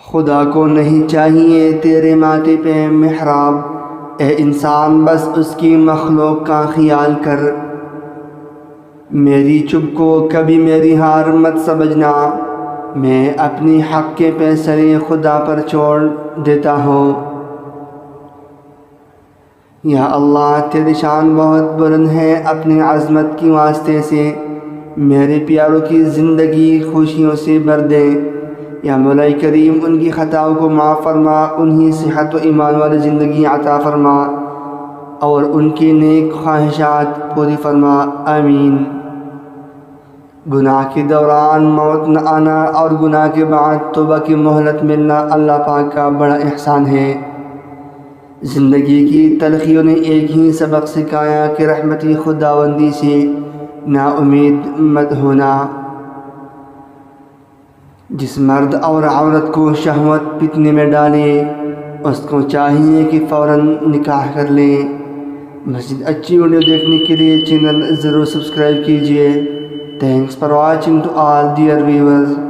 خدا کو نہیں چاہیے تیرے ماتھے پہ محراب، اے انسان بس اس کی مخلوق کا خیال کر۔ میری چپ کو کبھی میری ہار مت سمجھنا، میں اپنی حق کے فیصلے خدا پر چھوڑ دیتا ہوں۔ یا اللہ تیری شان بہت بلند ہے، اپنی عظمت کی واسطے سے میرے پیاروں کی زندگی خوشیوں سے بھر دے۔ یا مولا کریم ان کی خطاؤں کو معاف فرما، انہیں صحت و ایمان والی زندگی عطا فرما اور ان کی نیک خواہشات پوری فرما، آمین۔ گناہ کے دوران موت نہ آنا اور گناہ کے بعد توبہ کی مہلت ملنا اللہ پاک کا بڑا احسان ہے۔ زندگی کی تلخیوں نے ایک ہی سبق سکھایا کہ رحمتی خداوندی سے نا امید مت ہونا۔ جس مرد اور عورت کو شہوت فتنے میں ڈالے اس کو چاہیے کہ فوراً نکاح کر لیں۔ مزید اچھی ویڈیو دیکھنے کے لیے چینل ضرور سبسکرائب کیجیے۔ Thanks for watching to all dear viewers.